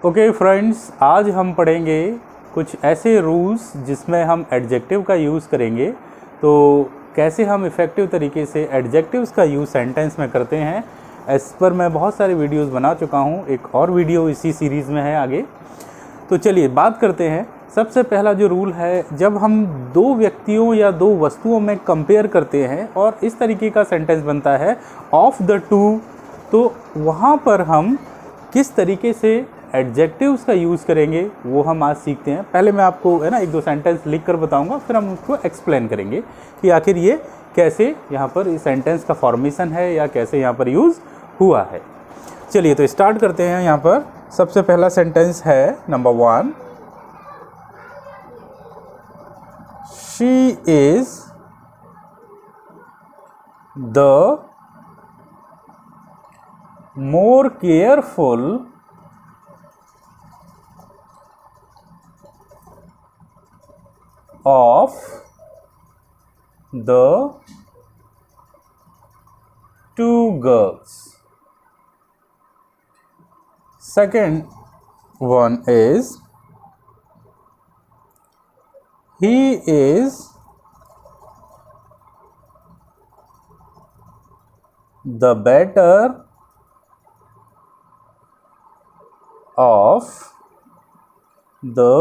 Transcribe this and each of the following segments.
Okay friends, आज हम पढ़ेंगे कुछ ऐसे रूल्स जिसमें हम एडजेक्टिव का यूज़ करेंगे। तो कैसे हम इफ़ेक्टिव तरीके से एडजेक्टिव्स का यूज़ सेंटेंस में करते हैं, इस पर मैं बहुत सारे वीडियोस बना चुका हूँ। एक और वीडियो इसी सीरीज़ में है आगे। तो चलिए बात करते हैं। सबसे पहला जो रूल है, जब हम दो व्यक्तियों या दो वस्तुओं में कंपेयर करते हैं और इस तरीके का सेंटेंस बनता है ऑफ द टू, तो वहाँ पर हम किस तरीके से एडजेक्टिव्स का यूज़ करेंगे वो हम आज सीखते हैं। पहले मैं आपको एक दो सेंटेंस लिख कर बताऊंगा, फिर हम उसको एक्सप्लेन करेंगे कि आखिर ये कैसे यहाँ पर इस सेंटेंस का फॉर्मेशन है या कैसे यहाँ पर यूज़ हुआ है। चलिए तो स्टार्ट करते हैं। यहाँ पर सबसे पहला सेंटेंस है number 1, she is the more careful of the two girls. Second one is, he is the better of the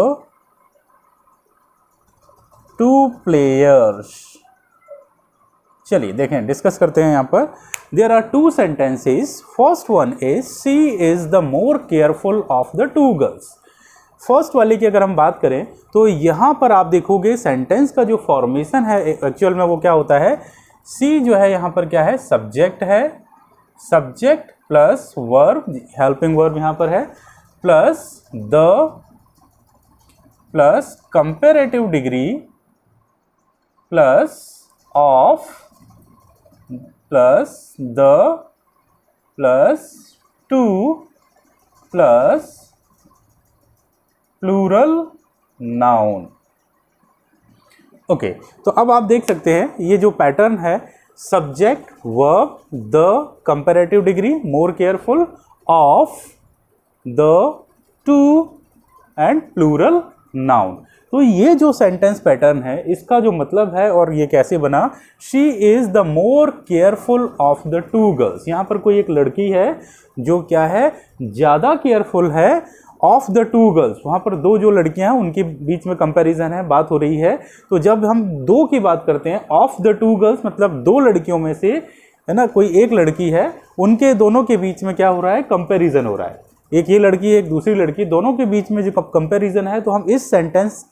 two players. चलिए देखें, डिस्कस करते हैं। यहाँ पर there are two sentences. First one is she is the more careful of the two girls. First वाले की अगर हम बात करें तो यहाँ पर आप देखोगे सेंटेंस का जो फॉर्मेशन है एक्चुअल में वो क्या होता है, सी जो है यहाँ पर क्या है, सब्जेक्ट है, subject plus verb, helping verb यहाँ पर है, plus the plus comparative degree plus of plus the plus two plus plural noun. Okay, तो अब आप देख सकते हैं ये जो पैटर्न है, subject verb the comparative degree more careful of the two and plural noun. तो ये जो सेंटेंस पैटर्न है इसका जो मतलब है और ये कैसे बना, she is the more careful of the two girls. यहाँ पर कोई एक लड़की है जो क्या है, ज़्यादा केयरफुल है ऑफ द टू गर्ल्स। वहाँ पर दो जो लड़कियाँ हैं उनके बीच में कंपैरिजन है, बात हो रही है। तो जब हम दो की बात करते हैं, ऑफ द टू गर्ल्स मतलब दो लड़कियों में से कोई एक लड़की है, उनके दोनों के बीच में क्या हो रहा है, कंपैरिजन हो रहा है। एक ये लड़की एक दूसरी लड़की, दोनों के बीच में जो कंपैरिजन है, तो हम इस सेंटेंस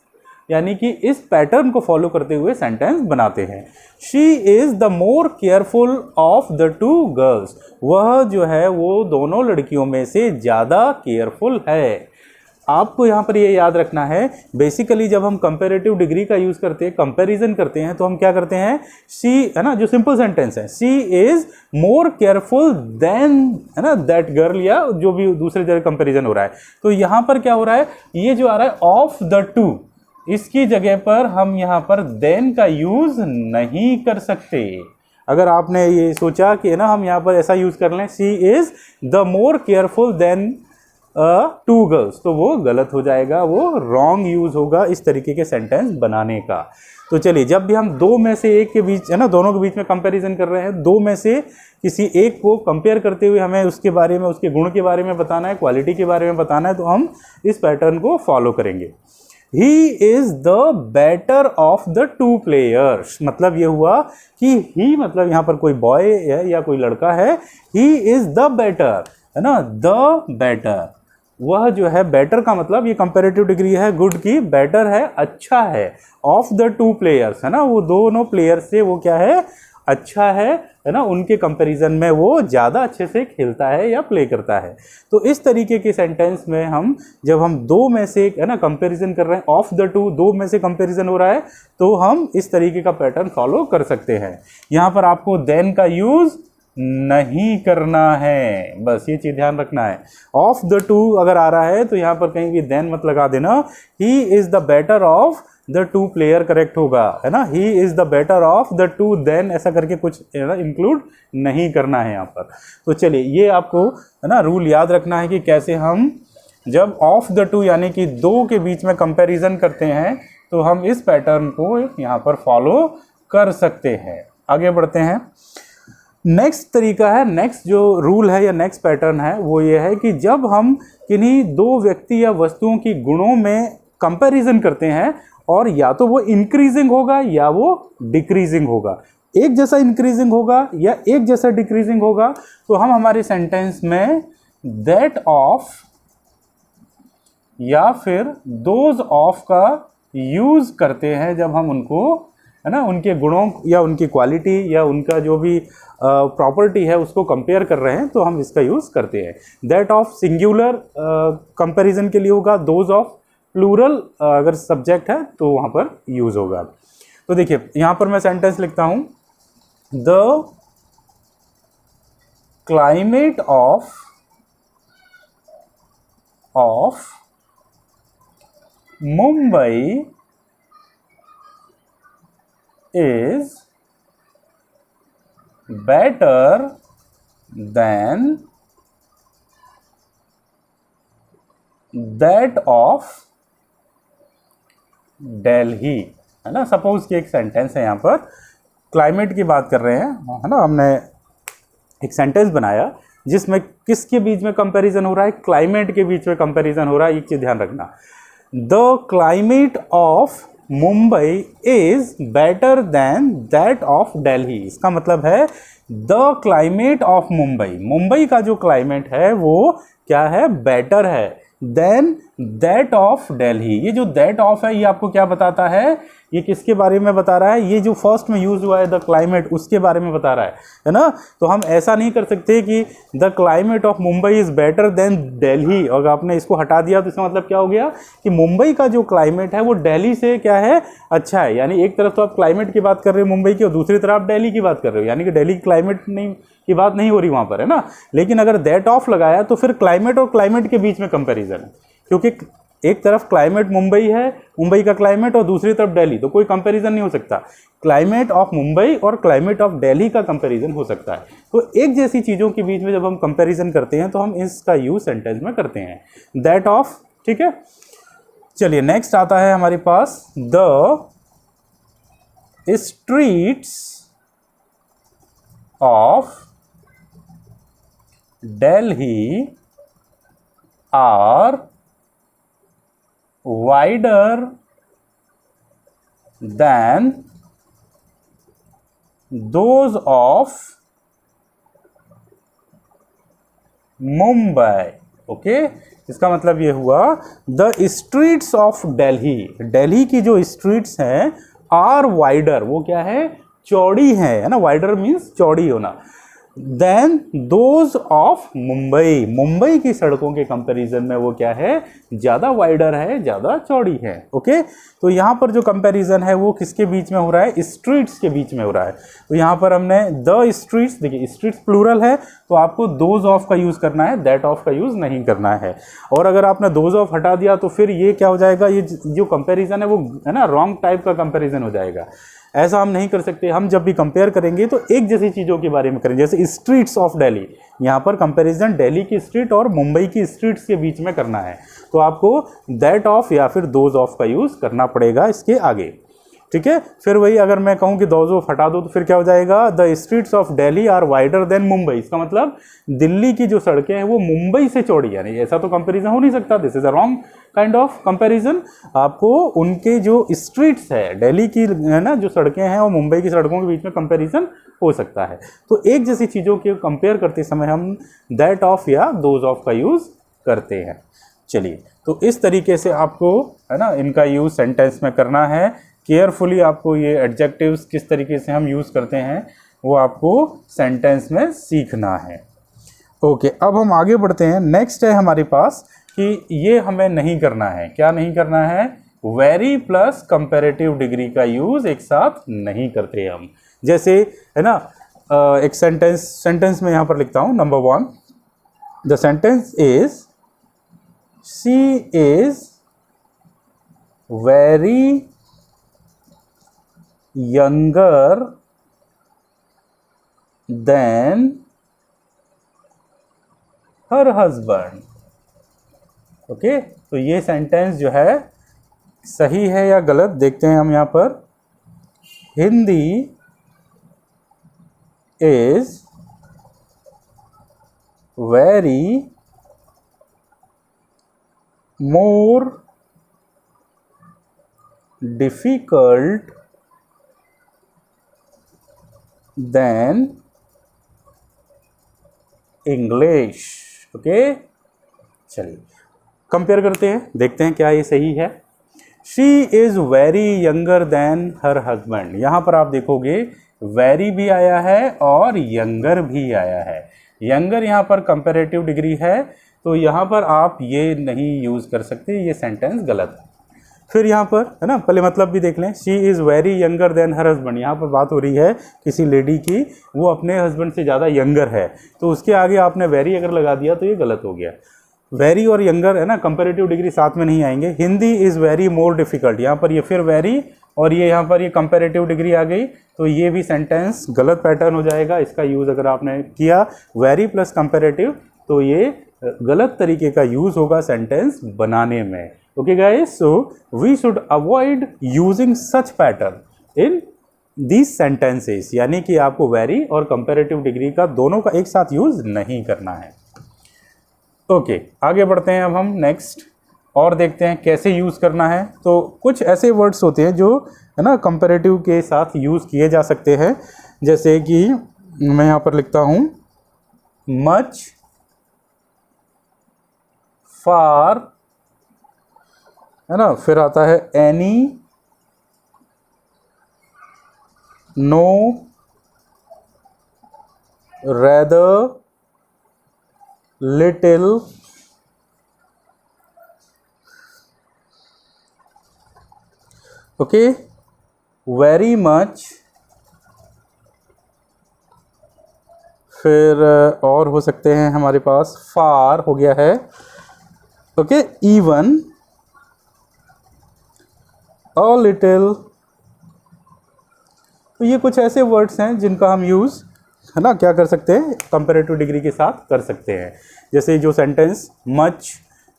यानी कि इस पैटर्न को फॉलो करते हुए सेंटेंस बनाते हैं। She is the more careful of the two girls. वह जो है वो दोनों लड़कियों में से ज़्यादा केयरफुल है। आपको यहाँ पर ये याद रखना है, बेसिकली जब हम कंपेरेटिव डिग्री का यूज़ करते हैं, कंपैरिजन करते हैं, तो हम क्या करते हैं, शी जो सिंपल सेंटेंस है, she is more careful than that girl, या जो भी दूसरे जगह कंपैरिजन हो रहा है। तो यहाँ पर क्या हो रहा है, ये जो आ रहा है ऑफ द टू, इसकी जगह पर हम यहाँ पर देन का यूज़ नहीं कर सकते। अगर आपने ये सोचा कि हम यहाँ पर ऐसा यूज़ कर लें, she is the more careful than two girls, तो वो गलत हो जाएगा, वो रॉन्ग यूज़ होगा इस तरीके के सेंटेंस बनाने का। तो चलिए, जब भी हम दो में से एक के बीच दोनों के बीच में कंपैरिजन कर रहे हैं, दो में से किसी एक को कंपेयर करते हुए हमें उसके बारे में, उसके गुण के बारे में बताना है, क्वालिटी के बारे में बताना है, तो हम इस पैटर्न को फॉलो करेंगे। ही is the better of the two players, मतलब ये हुआ कि ही मतलब यहाँ पर कोई बॉय है या कोई लड़का है, he is the better, the better. वह जो है, बेटर का मतलब ये कंपैरेटिव डिग्री है गुड की, बेटर है अच्छा है, ऑफ द टू प्लेयर्स वो दोनों प्लेयर से वो क्या है, अच्छा है उनके कंपैरिजन में वो ज़्यादा अच्छे से खेलता है या प्ले करता है। तो इस तरीके के सेंटेंस में हम जब हम दो में से कंपैरिजन कर रहे हैं, ऑफ द टू, दो में से कंपैरिजन हो रहा है, तो हम इस तरीके का पैटर्न फॉलो कर सकते हैं। यहाँ पर आपको देन का यूज़ नहीं करना है, बस ये चीज़ ध्यान रखना है। ऑफ द टू अगर आ रहा है तो यहाँ पर कहीं भी देन मत लगा देना। He is the better of the two player correct होगा, he is the better of the two then, ऐसा करके कुछ इंक्लूड नहीं करना है यहाँ पर। तो चलिए, ये आपको रूल याद रखना है कि कैसे हम जब ऑफ द टू यानी कि दो के बीच में कंपैरिजन करते हैं तो हम इस पैटर्न को यहाँ पर फॉलो कर सकते हैं। आगे बढ़ते हैं। नेक्स्ट तरीका है, नेक्स्ट जो रूल है या नेक्स्ट पैटर्न है वो ये है कि जब हम किन्हीं दो व्यक्ति या वस्तुओं की गुणों में कंपैरिजन करते हैं और या तो वो इंक्रीजिंग होगा या वो डिक्रीजिंग होगा, एक जैसा इंक्रीजिंग होगा या एक जैसा डिक्रीजिंग होगा, तो हम हमारे सेंटेंस में दैट ऑफ या फिर दोज ऑफ का यूज करते हैं जब हम उनको, है ना, उनके गुणों या उनकी क्वालिटी या उनका जो भी प्रॉपर्टी है उसको कंपेयर कर रहे हैं तो हम इसका यूज करते हैं। दैट ऑफ सिंगुलर कंपैरिजन के लिए होगा, दोज ऑफ प्लूरल अगर सब्जेक्ट है तो वहां पर यूज होगा। तो देखिए यहां पर मैं सेंटेंस लिखता हूं, the climate of Mumbai is better than that of Delhi, है ना। सपोज कि एक सेंटेंस है, यहाँ पर क्लाइमेट की बात कर रहे हैं, है ना। हमने एक सेंटेंस बनाया जिसमें किसके बीच में कंपैरिजन हो रहा है, क्लाइमेट के बीच में कंपैरिजन हो रहा है। एक चीज ध्यान रखना, the climate of Mumbai is better than that of Delhi. इसका मतलब है the climate of Mumbai, Mumbai का जो क्लाइमेट है वो क्या है, बेटर है देन दैट ऑफ दिल्ली। ये जो दैट ऑफ है ये आपको क्या बताता है, ये किसके बारे में बता रहा है, ये जो फर्स्ट में यूज हुआ है द क्लाइमेट उसके बारे में बता रहा है ना। तो हम ऐसा नहीं कर सकते कि the climate of Mumbai is better than Delhi, और आपने इसको हटा दिया तो इसका मतलब क्या हो गया कि मुंबई का जो क्लाइमेट है वो दिल्ली से क्या है, अच्छा है। यानी एक तरफ तो आप क्लाइमेट की बात कर रहे हो मुंबई की और दूसरी तरफ आप दिल्ली की बात कर रहे हो, यानी कि दिल्ली क्लाइमेट नहीं की बात नहीं हो रही वहां पर, है ना। लेकिन अगर दैट ऑफ लगाया तो फिर क्लाइमेट और क्लाइमेट के बीच में कंपेरिजन है, क्योंकि एक तरफ क्लाइमेट मुंबई है, मुंबई का क्लाइमेट, और दूसरी तरफ दिल्ली, तो कोई कंपैरिजन नहीं हो सकता। क्लाइमेट ऑफ मुंबई और क्लाइमेट ऑफ दिल्ली का कंपैरिजन हो सकता है। तो एक जैसी चीजों के बीच में जब हम कंपैरिजन करते हैं तो हम इसका यूज सेंटेंस में करते हैं, दैट ऑफ। ठीक है, चलिए नेक्स्ट आता है हमारे पास, the streets of Delhi are wider than those of Mumbai. Okay, इसका मतलब ये हुआ the streets of Delhi, Delhi की जो स्ट्रीट्स हैं आर वाइडर, वो क्या है, चौड़ी है ना। वाइडर मीन्स चौड़ी होना, than those of Mumbai, Mumbai की सड़कों के कंपैरिजन में वो क्या है, ज्यादा वाइडर है, ज्यादा चौड़ी है। ओके, तो यहां पर जो कंपैरिजन है वो किसके बीच में हो रहा है, स्ट्रीट्स के बीच में हो रहा है। तो यहां पर हमने द स्ट्रीट्स, देखिए स्ट्रीट्स प्लूरल है तो आपको दोज ऑफ का यूज करना है, दैट ऑफ का यूज नहीं करना है। और अगर आपने दोज ऑफ हटा दिया तो फिर ये क्या हो जाएगा, ये जो कंपैरिजन है वो, है ना, रॉन्ग टाइप का कंपैरिजन हो जाएगा। ऐसा हम नहीं कर सकते। हम जब भी कंपेयर करेंगे तो एक जैसी चीज़ों के बारे में करेंगे, जैसे स्ट्रीट्स ऑफ दिल्ली, यहाँ पर कंपैरिजन दिल्ली की स्ट्रीट और मुंबई की स्ट्रीट्स के बीच में करना है, तो आपको दैट ऑफ या फिर दोज ऑफ का यूज़ करना पड़ेगा इसके आगे। ठीक है, फिर वही अगर मैं कहूँ कि दोज ऑफ हटा दो तो फिर क्या हो जाएगा, the streets of Delhi are wider than Mumbai. इसका मतलब दिल्ली की जो सड़कें हैं वो मुंबई से चौड़ी, यानी ऐसा तो कंपैरिजन हो नहीं सकता। This is a wrong kind of comparison. आपको उनके जो स्ट्रीट्स है दिल्ली की, है ना, जो सड़कें हैं और मुंबई की सड़कों के बीच में कंपैरिजन हो सकता है। तो एक जैसी चीज़ों के कंपेयर करते समय हम दैट ऑफ या दोज ऑफ का यूज़ करते हैं। चलिए, तो इस तरीके से आपको, है ना, इनका यूज़ सेंटेंस में करना है। केयरफुली आपको ये एडजेक्टिव्स किस तरीके से हम यूज़ करते हैं वो आपको सेंटेंस में सीखना है। ओके, अब हम आगे बढ़ते हैं। नेक्स्ट है हमारे पास कि ये हमें नहीं करना है। क्या नहीं करना है, वेरी प्लस कंपैरेटिव डिग्री का यूज़ एक साथ नहीं करते हम। जैसे, है ना, एक सेंटेंस में यहाँ पर लिखता हूँ, number 1, the sentence is she is very younger than her husband. Okay, तो ये सेंटेंस जो है सही है या गलत देखते हैं हम यहाँ पर। Hindi is very more difficult than English. Okay, चलिए कंपेयर करते हैं, देखते हैं क्या ये सही है। She is very younger than her husband. यहाँ पर आप देखोगे वेरी भी आया है और यंगर भी आया है। यंगर यहाँ पर कंपैरेटिव डिग्री है, तो यहाँ पर आप ये नहीं यूज़ कर सकते, ये सेंटेंस गलत है। फिर यहाँ पर है ना, पहले मतलब भी देख लें। She is very younger than her husband, यहाँ पर बात हो रही है किसी लेडी की, वो अपने हस्बैंड से ज़्यादा यंगर है, तो उसके आगे आपने वेरी अगर लगा दिया तो ये गलत हो गया। वेरी और यंगर है ना, कंपैरेटिव डिग्री साथ में नहीं आएंगे। Hindi is very more difficult, यहाँ पर ये फिर वेरी और ये यहाँ पर ये कंपैरेटिव डिग्री आ गई, तो ये भी सेंटेंस गलत पैटर्न हो जाएगा। इसका यूज़ अगर आपने किया वेरी प्लस कंपैरेटिव, तो ये गलत तरीके का यूज़ होगा सेंटेंस बनाने में। Okay guys, so we should avoid using such pattern in these sentences, यानी कि आपको वेरी और कंपैरेटिव डिग्री का दोनों का एक साथ यूज़ नहीं करना है। ओके, आगे बढ़ते हैं अब हम नेक्स्ट और देखते हैं कैसे यूज़ करना है। तो कुछ ऐसे वर्ड्स होते हैं जो है ना कंपैरेटिव के साथ यूज़ किए जा सकते हैं, जैसे कि मैं यहाँ पर लिखता हूँ मच, फार, है ना, फिर आता है any, no, rather, little, okay, very much, फिर और हो सकते हैं हमारे पास फार हो गया है, ओके, इवन, अ लिटिल। तो ये कुछ ऐसे वर्ड्स हैं जिनका हम यूज़ है ना क्या कर सकते हैं, कंपैरेटिव डिग्री के साथ कर सकते हैं। जैसे जो sentence much,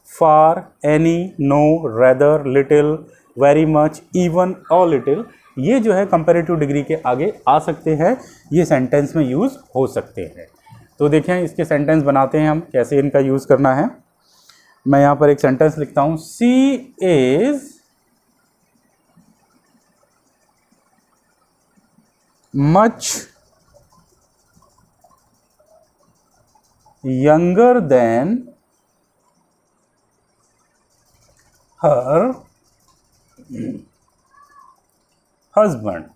far, any, no, rather, little, very much, even, a little, ये जो है कंपैरेटिव डिग्री के आगे आ सकते हैं, ये सेंटेंस में यूज़ हो सकते हैं। तो देखें इसके सेंटेंस बनाते हैं हम, कैसे इनका यूज़ करना है। मैं यहाँ पर एक सेंटेंस लिखता हूँ, she is much younger than her husband।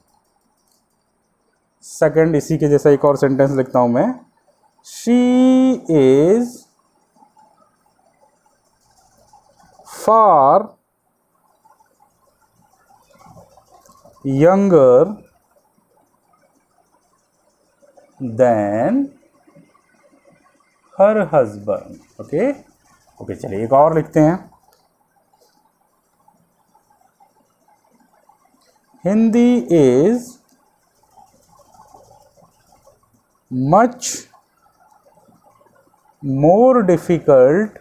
Second इसी के जैसा एक और सेंटेंस लिखता हूं मैं, she is far younger than her husband। Okay okay, चलिए एक और लिखते हैं, Hindi is much more difficult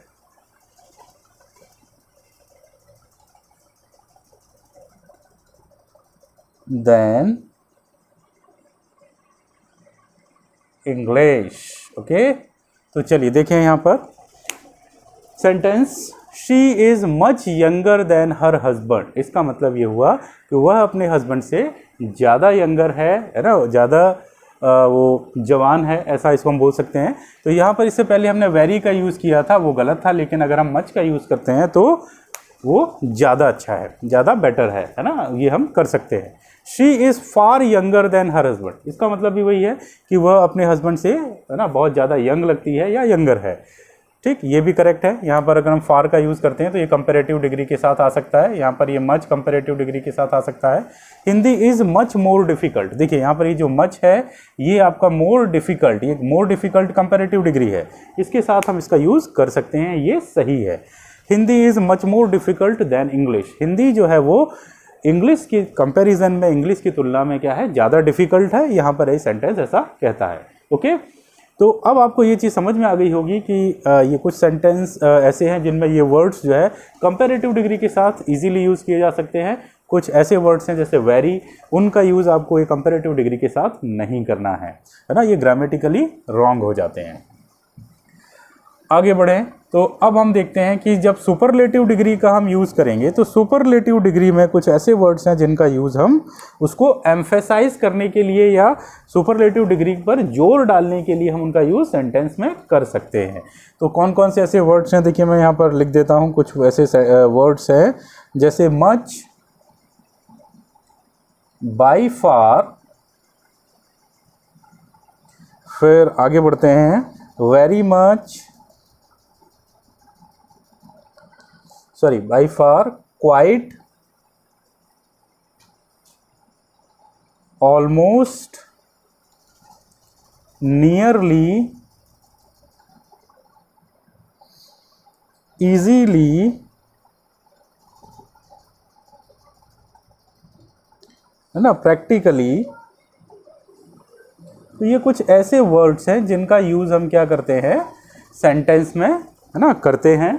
than English. Okay, तो चलिए देखें यहाँ पर sentence, she is much younger than her husband. इसका मतलब ये हुआ कि वह अपने हस्बैंड से ज़्यादा यंगर है ना, ज़्यादा वो जवान है, ऐसा इसको हम बोल सकते हैं। तो यहाँ पर इससे पहले हमने वेरी का यूज़ किया था, वो गलत था, लेकिन अगर हम मच का यूज़ करते हैं तो वो ज़्यादा अच्छा है, ज़्यादा बेटर है ना, ये हम कर सकते हैं। She is far younger than her husband, इसका मतलब भी वही है कि वह अपने हस्बैंड से है ना बहुत ज़्यादा यंग लगती है या यंगर है। ठीक, ये भी करेक्ट है। यहाँ पर अगर हम फार का यूज़ करते हैं तो ये कंपैरेटिव डिग्री के साथ आ सकता है, यहाँ पर ये मच कंपैरेटिव डिग्री के साथ आ सकता है। Hindi is much more difficult, देखिए यहाँ पर ये जो मच है ये आपका मोर डिफ़िकल्ट, ये मोर डिफ़िकल्ट कंपैरेटिव डिग्री है, इसके साथ हम इसका यूज़ कर सकते हैं, ये सही है। Hindi is much more difficult than English, Hindi जो है वो इंग्लिश की कंपैरिजन में, इंग्लिश की तुलना में क्या है, ज़्यादा डिफ़िकल्ट है, यहाँ पर ये सेंटेंस ऐसा कहता है। ओके, तो अब आपको ये चीज़ समझ में आ गई होगी कि ये कुछ सेंटेंस ऐसे हैं जिनमें ये वर्ड्स जो है कंपैरेटिव डिग्री के साथ इजीली यूज़ किए जा सकते हैं। कुछ ऐसे वर्ड्स हैं जैसे वेरी, उनका यूज़ आपको ये कंपैरेटिव डिग्री के साथ नहीं करना है ना, ये ग्रामेटिकली रॉन्ग हो जाते हैं। आगे बढ़ें तो अब हम देखते हैं कि जब सुपरलेटिव डिग्री का हम यूज़ करेंगे तो सुपरलेटिव डिग्री में कुछ ऐसे वर्ड्स हैं जिनका यूज़ हम उसको एम्फेसाइज करने के लिए या सुपरलेटिव डिग्री पर जोर डालने के लिए हम उनका यूज़ सेंटेंस में कर सकते हैं। तो कौन कौन से ऐसे वर्ड्स हैं, देखिए मैं यहाँ पर लिख देता हूँ। कुछ ऐसे वर्ड्स हैं जैसे मच, बाय फार, फिर आगे बढ़ते हैं very much, sorry by far, quite, almost, nearly, easily, है ना, प्रैक्टिकली। तो ये कुछ ऐसे वर्ड्स हैं जिनका यूज़ हम क्या करते हैं सेंटेंस में, है ना, करते हैं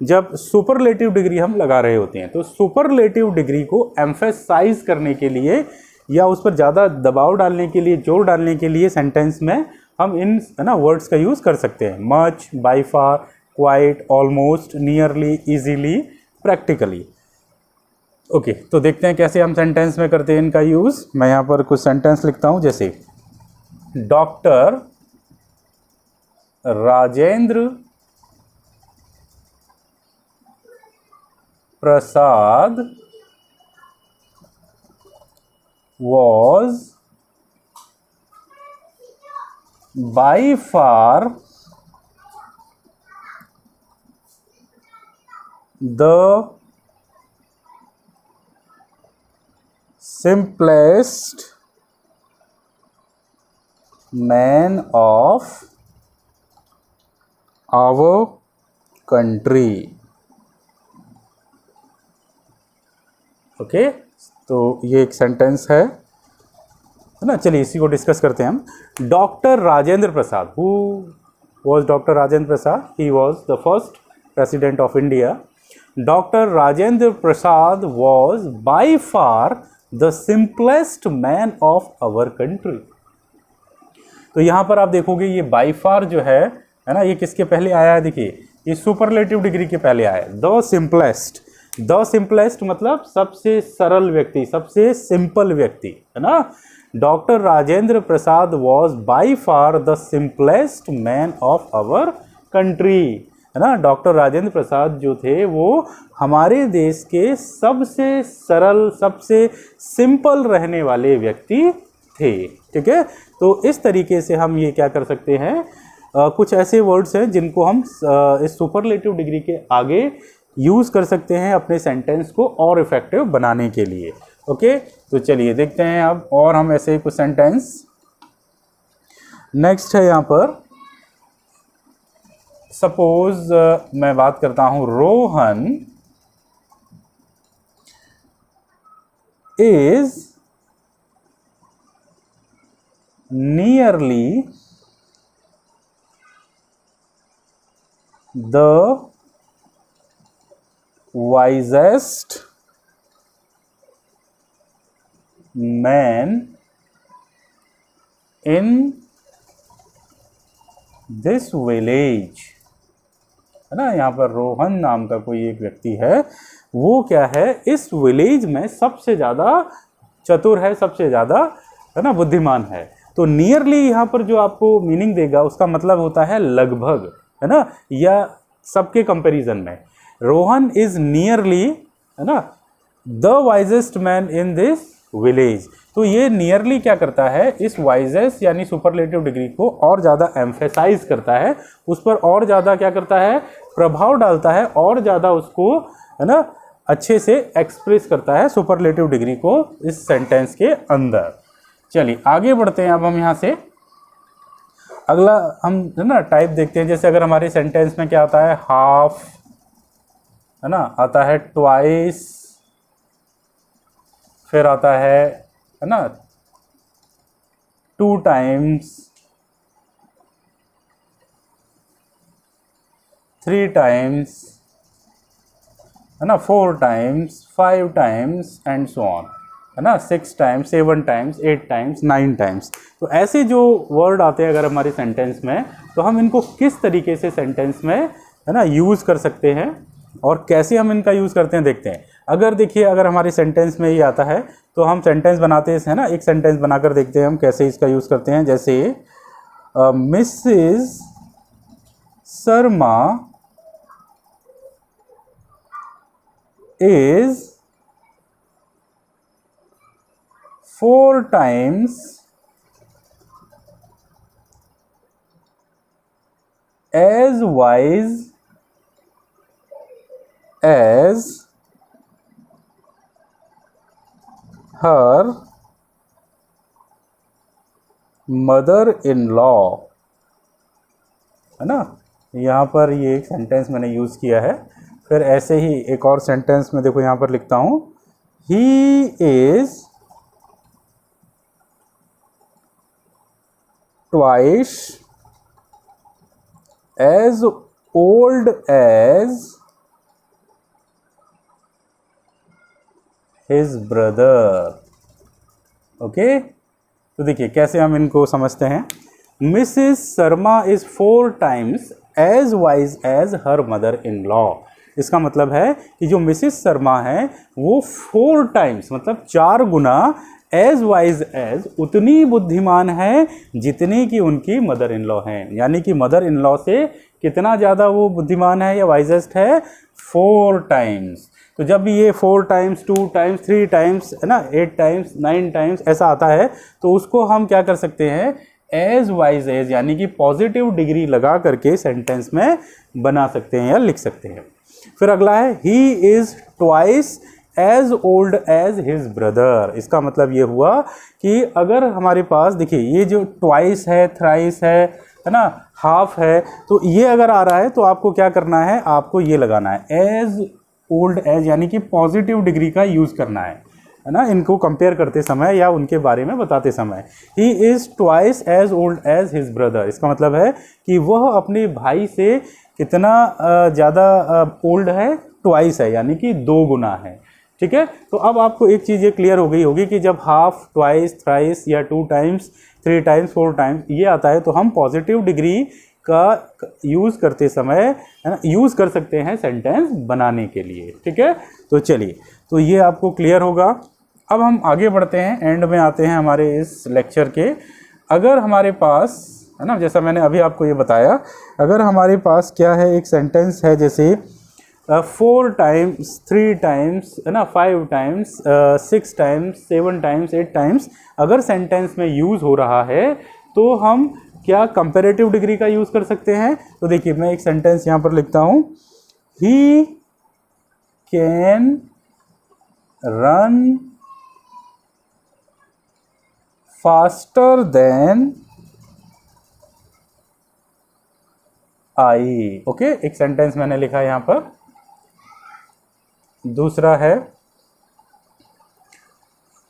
जब सुपरलेटिव डिग्री हम लगा रहे होते हैं। तो सुपरलेटिव डिग्री को एम्फेसाइज करने के लिए या उस पर ज़्यादा दबाव डालने के लिए, जोर डालने के लिए सेंटेंस में हम इन, है ना, वर्ड्स का यूज़ कर सकते हैं। Much, by far, quite, almost, nearly, easily, practically. Okay, तो देखते हैं कैसे हम सेंटेंस में करते हैं इनका यूज़। मैं यहाँ पर कुछ सेंटेंस लिखता हूँ, जैसे doctor Rajendra Prasad was by far the simplest man of our country। Okay, तो ये एक सेंटेंस है ना। चलिए इसी को डिस्कस करते हैं हम। Doctor Rajendra Prasad, who was doctor Rajendra Prasad? He was the first president of India. Doctor Rajendra Prasad was by far the simplest man of our country. तो यहाँ पर आप देखोगे ये बाय फार जो है ना, ये किसके पहले आया है? देखिए ये सुपरलेटिव डिग्री के पहले आया है। द सिंपलेस्ट, द सिंपलेस्ट मतलब सबसे सरल व्यक्ति, सबसे सिंपल व्यक्ति, है ना। Doctor Rajendra Prasad was by far the simplest man of our country, है ना। डॉक्टर राजेंद्र प्रसाद जो थे वो हमारे देश के सबसे सरल, सबसे सिंपल रहने वाले व्यक्ति थे। ठीक है, तो इस तरीके से हम ये क्या कर सकते हैं, कुछ ऐसे वर्ड्स हैं जिनको हम इस सुपरलेटिव डिग्री के आगे यूज़ कर सकते हैं अपने सेंटेंस को और इफेक्टिव बनाने के लिए। ओके, तो चलिए देखते हैं अब और हम ऐसे कुछ सेंटेंस। नेक्स्ट है यहाँ पर, सपोज मैं बात करता हूँ, Rohan is nearly the wisest man in this village, है ना। यहाँ पर रोहन नाम का कोई एक व्यक्ति है, वो क्या है, इस विलेज में सबसे ज़्यादा चतुर है, सबसे ज़्यादा, है ना, बुद्धिमान है। तो नियरली यहाँ पर जो आपको मीनिंग देगा उसका मतलब होता है लगभग, है ना, या सबके कंपैरिजन में। रोहन इज नियरली, है ना, the wisest man in this village. तो ये नियरली क्या करता है, इस वाइजेस्ट यानी सुपरलेटिव डिग्री को और ज़्यादा एम्फेसाइज करता है, उस पर और ज़्यादा क्या करता है, प्रभाव डालता है, और ज़्यादा उसको, है ना, अच्छे से एक्सप्रेस करता है सुपरलेटिव डिग्री को इस सेंटेंस के अंदर। चलिए आगे बढ़ते हैं। अब हम यहाँ से अगला हम, है ना, टाइप देखते हैं। जैसे अगर हमारे सेंटेंस में क्या आता है, हाफ, है ना, आता है ट्वाइस, फिर आता है ना, 2 times, 3 टाइम्स, है ना, 4 times, 5 times and so on, है ना, 6 टाइम्स, 7 टाइम्स, 8 टाइम्स, 9 टाइम्स। तो ऐसे जो वर्ड आते हैं अगर हमारे सेंटेंस में, तो हम इनको किस तरीके से सेंटेंस में, है ना, यूज़ कर सकते हैं और कैसे हम इनका यूज़ करते हैं देखते हैं। अगर देखिए, अगर हमारे सेंटेंस में ये आता है तो हम सेंटेंस बनाते हैं ना, एक सेंटेंस बनाकर देखते हैं हम कैसे इसका यूज़ करते हैं। जैसे Mrs Sharma is 4 times as wise as her mother-in-law, है ना। यहाँ पर ये एक सेंटेंस मैंने यूज़ किया है। फिर ऐसे ही एक और सेंटेंस में देखो, यहाँ पर लिखता हूँ, he is twice as old as his brother। Okay, तो देखिए कैसे हम इनको समझते हैं। Mrs Sharma is 4 times as wise as her mother in law. इसका मतलब है कि जो मिसेस शर्मा है वो 4 times मतलब 4 गुना एज वाइज एज, उतनी बुद्धिमान है जितनी कि उनकी मदर इन लॉ हैं। यानी कि मदर इन लॉ से कितना ज़्यादा वो बुद्धिमान है या वाइजेस्ट है, 4 times। तो जब भी ये 4 times, 2 times, 3 times, है ना, 8 times, 9 times ऐसा आता है, तो उसको हम क्या कर सकते हैं, एज वाइज एज यानी कि पॉजिटिव डिग्री लगा करके सेंटेंस में बना सकते हैं या लिख सकते हैं। फिर अगला है, he is twice as old as his brother. इसका मतलब ये हुआ कि अगर हमारे पास देखिए ये जो ट्वाइस है, थ्राइस है ना, हाफ है, तो ये अगर आ रहा है तो आपको क्या करना है, आपको ये लगाना है एज ओल्ड एज, यानी कि पॉजिटिव डिग्री का यूज़ करना है ना, इनको कंपेयर करते समय या उनके बारे में बताते समय। He is twice as old as his brother, इसका मतलब है कि वह अपने भाई से कितना ज़्यादा ओल्ड है, ट्वाइस है, यानी कि 2 गुना है। ठीक है, तो अब आपको एक चीज़ ये क्लियर हो गई होगी कि जब हाफ, ट्वाइस, थ्राइस या 2 times, 3 times, 4 times ये आता है तो हम पॉजिटिव डिग्री का यूज़ करते समय, है ना, यूज़ कर सकते हैं सेंटेंस बनाने के लिए। ठीक है, तो चलिए, तो ये आपको क्लियर होगा। अब हम आगे बढ़ते हैं, एंड में आते हैं हमारे इस लेक्चर के। अगर हमारे पास, है ना, जैसा मैंने अभी आपको ये बताया, अगर हमारे पास क्या है, एक सेंटेंस है जैसे 4 times, 3 times, है ना, 5 times, 6 times, 7 times, 8 times अगर सेंटेंस में यूज़ हो रहा है तो हम क्या कंपैरेटिव डिग्री का यूज़ कर सकते हैं। तो देखिए मैं एक सेंटेंस यहाँ पर लिखता हूँ, he can run faster than I. Okay, एक सेंटेंस मैंने लिखा है यहाँ पर। दूसरा है,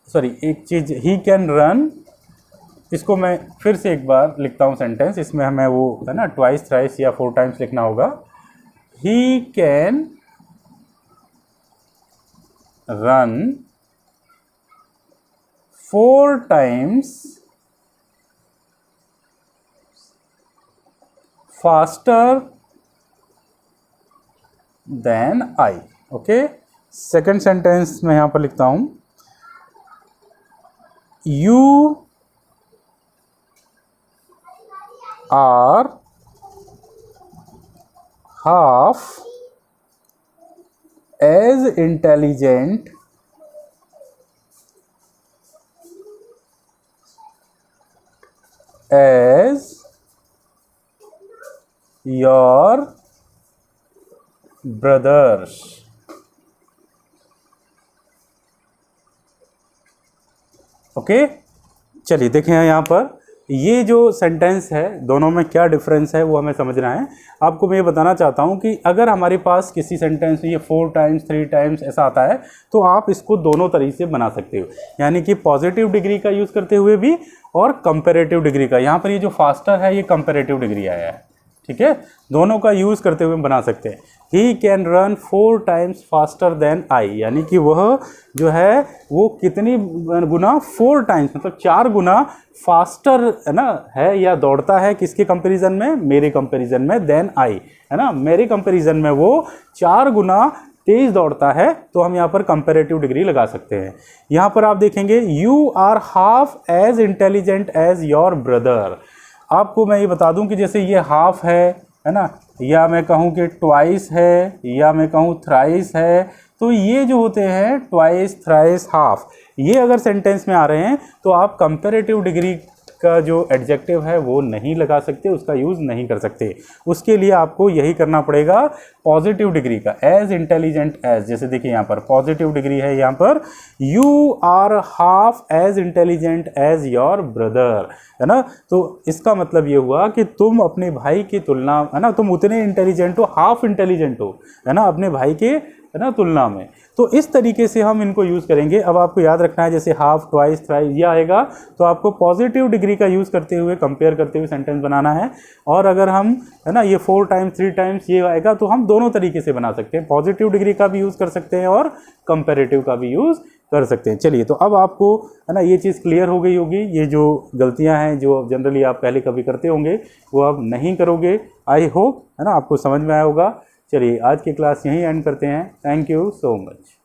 सॉरी, एक चीज, ही कैन रन, इसको मैं फिर से एक बार लिखता हूँ सेंटेंस, इसमें हमें वो, है ना, ट्वाइस, थ्राइस या 4 times लिखना होगा। He can run 4 times faster than I. Okay, second sentence मैं यहाँ पर लिखता हूँ, you are half as intelligent as your brothers. Okay, चलिए देखें यहाँ पर ये जो सेंटेंस है दोनों में क्या डिफरेंस है वो हमें समझना है। आपको मैं ये बताना चाहता हूँ कि अगर हमारे पास किसी सेंटेंस में ये 4 times, 3 times ऐसा आता है तो आप इसको दोनों तरीके से बना सकते हो, यानी कि पॉजिटिव डिग्री का यूज़ करते हुए भी और कंपैरेटिव डिग्री का। यहाँ पर ये जो फास्टर है ये कंपैरेटिव डिग्री आया है। ठीक है, दोनों का यूज़ करते हुए बना सकते हैं। He can run 4 times faster than I, यानी कि वह जो है वो कितनी गुना, 4 टाइम्स मतलब 4 गुना फास्टर है ना, है या दौड़ता है किसके कंपैरिजन में, मेरे कंपैरिजन में, देन आई, है ना, मेरे कंपैरिजन में वो 4 गुना तेज दौड़ता है। तो हम यहाँ पर कंपैरेटिव डिग्री लगा सकते हैं। यहाँ पर आप देखेंगे you are half as intelligent as your brother. आपको मैं ये बता दूं कि जैसे ये हाफ है ना, या मैं कहूँ कि ट्वाइस है, या मैं कहूँ थ्राइस है, तो ये जो होते हैं ट्वाइस, थ्राइस, हाफ, ये अगर सेंटेंस में आ रहे हैं तो आप कंपैरेटिव डिग्री का जो एडजेक्टिव है वो नहीं लगा सकते, उसका यूज़ नहीं कर सकते। उसके लिए आपको यही करना पड़ेगा पॉजिटिव डिग्री का, एज इंटेलिजेंट एज। जैसे देखिए यहाँ पर पॉजिटिव डिग्री है, यहाँ पर you are half as intelligent as your brother, है ना। तो इसका मतलब ये हुआ कि तुम अपने भाई की तुलना, है ना, तुम उतने इंटेलिजेंट हो, हाफ इंटेलिजेंट हो, है ना, अपने भाई के, है ना, तुलना में। तो इस तरीके से हम इनको यूज़ करेंगे। अब आपको याद रखना है, जैसे हाफ, ट्वाइस, थ्राइस ये आएगा तो आपको पॉजिटिव डिग्री का यूज़ करते हुए, कंपेयर करते हुए सेंटेंस बनाना है। और अगर हम, है ना, ये 4 टाइम्स, 3 टाइम्स ये आएगा तो हम दोनों तरीके से बना सकते हैं, पॉजिटिव डिग्री का भी यूज़ कर सकते हैं और कंपेरेटिव का भी यूज़ कर सकते हैं। चलिए, तो अब आपको, है ना, ये चीज़ क्लियर हो गई होगी। ये जो गलतियां हैं जो जनरली आप पहले कभी करते होंगे वो अब नहीं करोगे। आई होप, है ना, आपको समझ में आया होगा। चलिए, आज की क्लास यहीं एंड करते हैं। Thank you so much.